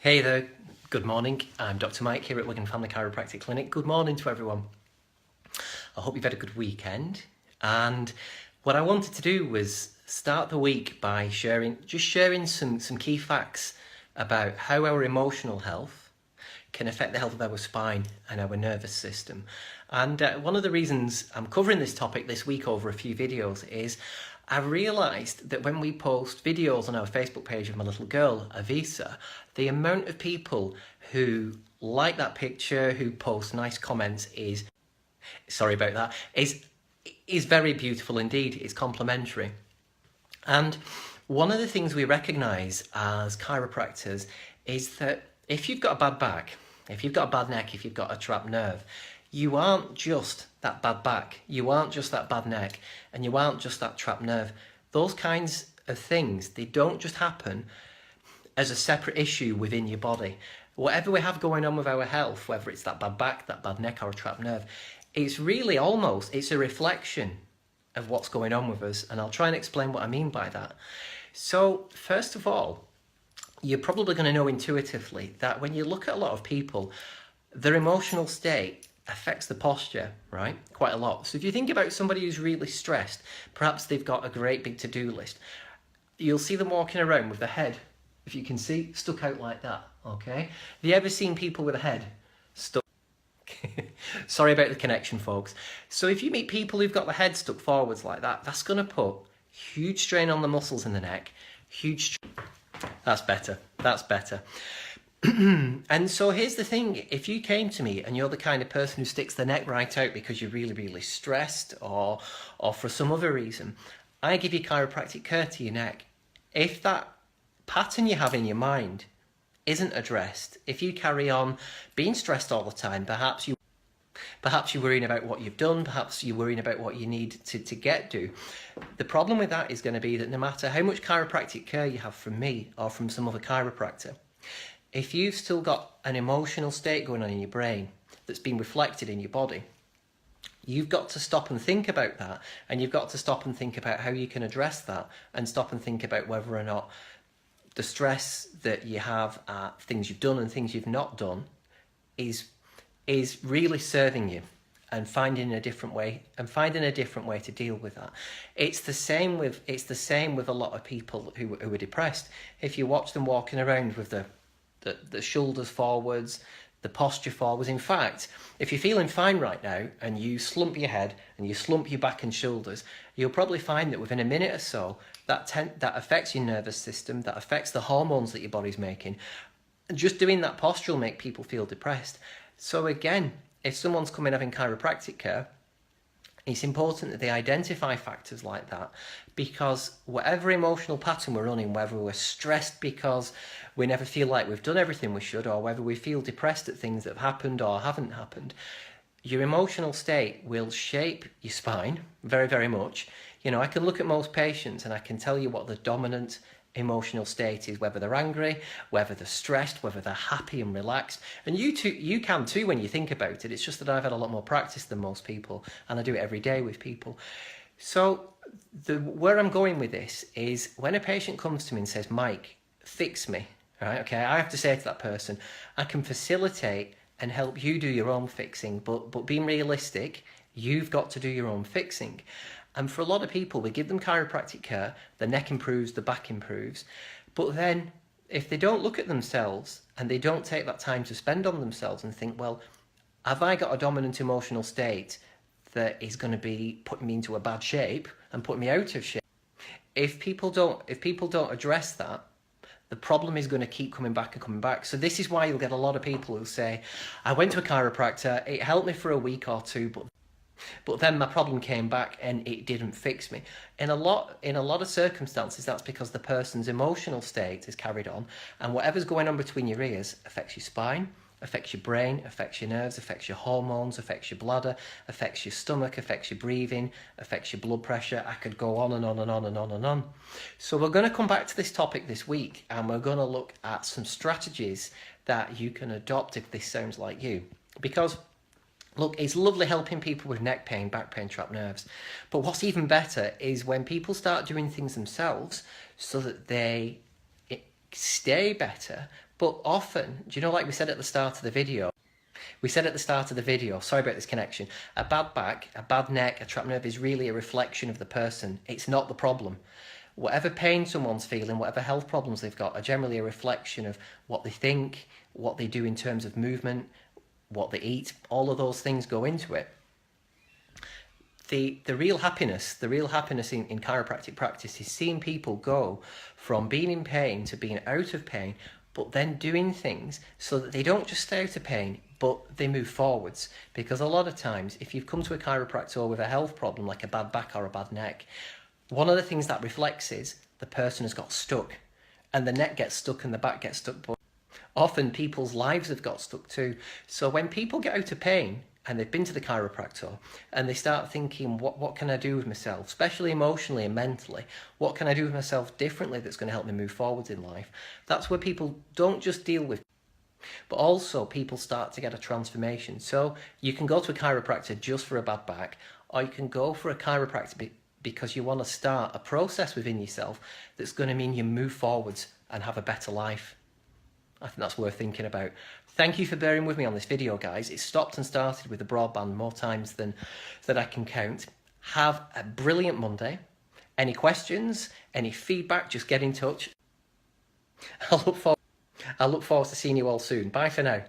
Hey there, good morning. I'm Dr. Mike here at Wigan Family Chiropractic Clinic. Good morning to everyone. I hope you've had a good weekend. And what I wanted to do was start the week by sharing some key facts about how our emotional health can affect the health of our spine and our nervous system. And one of the reasons I'm covering this topic this week over a few videos is I've realised that when we post videos on our Facebook page of my little girl, Avisa, the amount of people who like that picture, who post nice comments is very beautiful indeed. It's complimentary. And one of the things we recognise as chiropractors is that if you've got a bad back, if you've got a bad neck, if you've got a trapped nerve, you aren't just that bad back, you aren't just that bad neck, and you aren't just that trapped nerve. Those kinds of things, they don't just happen as a separate issue within your body. Whatever we have going on with our health, whether it's that bad back, that bad neck, or a trapped nerve, it's really it's a reflection of what's going on with us, and I'll try and explain what I mean by that. So, first of all, you're probably going to know intuitively that when you look at a lot of people, their emotional state affects the posture, right? Quite a lot. So if you think about somebody who's really stressed, perhaps they've got a great big to-do list, you'll see them walking around with their head, if you can see, stuck out like that, okay? Have you ever seen people with a head stuck? Sorry about the connection, folks. So if you meet people who've got the head stuck forwards like that, that's going to put huge strain on the muscles in the neck, That's better. And so here's the thing, if you came to me and you're the kind of person who sticks the neck right out because you're really, really stressed or for some other reason, I give you chiropractic care to your neck. If that pattern you have in your mind isn't addressed, if you carry on being stressed all the time, perhaps you're worrying about what you've done, perhaps you're worrying about what you need to get to. The problem with that is going to be that no matter how much chiropractic care you have from me or from some other chiropractor, if you've still got an emotional state going on in your brain that's been reflected in your body, you've got to stop and think about that, and you've got to stop and think about how you can address that, and stop and think about whether or not the stress that you have at things you've done and things you've not done is really serving you, and finding a different way to deal with that. It's the same with a lot of people who are depressed. If you watch them walking around with the shoulders forwards, the posture forwards. In fact, if you're feeling fine right now and you slump your head and you slump your back and shoulders, you'll probably find that within a minute or so, that affects your nervous system, that affects the hormones that your body's making. And just doing that posture will make people feel depressed. So again, if someone's coming having chiropractic care, it's important that they identify factors like that, because whatever emotional pattern we're running, whether we're stressed because we never feel like we've done everything we should, or whether we feel depressed at things that have happened or haven't happened, your emotional state will shape your spine very, very much. You know, I can look at most patients and I can tell you what the dominant emotional state is, whether they're angry, whether they're stressed, whether they're happy and relaxed. And you can too when you think about it. It's just that I've had a lot more practice than most people, and I do it every day with people. So where I'm going with this is, when a patient comes to me and says, Mike, fix me, right? Okay, I have to say to that person, I can facilitate and help you do your own fixing, but being realistic, you've got to do your own fixing. And for a lot of people, we give them chiropractic care, the neck improves, the back improves, but then if they don't look at themselves and they don't take that time to spend on themselves and think, well, have I got a dominant emotional state that is going to be putting me into a bad shape and putting me out of shape? If people don't address that, the problem is going to keep coming back and coming back. So this is why you'll get a lot of people who say, I went to a chiropractor, it helped me for a week or two, but then my problem came back and it didn't fix me. In a lot of circumstances, that's because the person's emotional state is carried on, and whatever's going on between your ears affects your spine, affects your brain, affects your nerves, affects your hormones, affects your bladder, affects your stomach, affects your breathing, affects your blood pressure. I could go on and on and on and on and on. So we're going to come back to this topic this week, and we're going to look at some strategies that you can adopt if this sounds like you. Because look, it's lovely helping people with neck pain, back pain, trapped nerves. But what's even better is when people start doing things themselves so that they stay better, But often, do you know, like we said at the start of the video, sorry about this connection, a bad back, a bad neck, a trapped nerve is really a reflection of the person. It's not the problem. Whatever pain someone's feeling, whatever health problems they've got, are generally a reflection of what they think, what they do in terms of movement, what they eat. All of those things go into it. The real happiness in chiropractic practice is seeing people go from being in pain to being out of pain, but then doing things so that they don't just stay out of pain, but they move forwards. Because a lot of times, if you've come to a chiropractor with a health problem like a bad back or a bad neck, one of the things that reflects is the person has got stuck, and the neck gets stuck and the back gets stuck, but often people's lives have got stuck too. So when people get out of pain and they've been to the chiropractor and they start thinking, what can I do with myself, especially emotionally and mentally, what can I do with myself differently that's going to help me move forwards in life? That's where people don't just deal with, but also people start to get a transformation. So you can go to a chiropractor just for a bad back, or you can go for a chiropractor because you want to start a process within yourself that's going to mean you move forwards and have a better life. I think that's worth thinking about. Thank you for bearing with me on this video, guys. It stopped and started with the broadband more times than that I can count. Have a brilliant Monday. Any questions, any feedback, just get in touch. I look forward to seeing you all soon. Bye for now.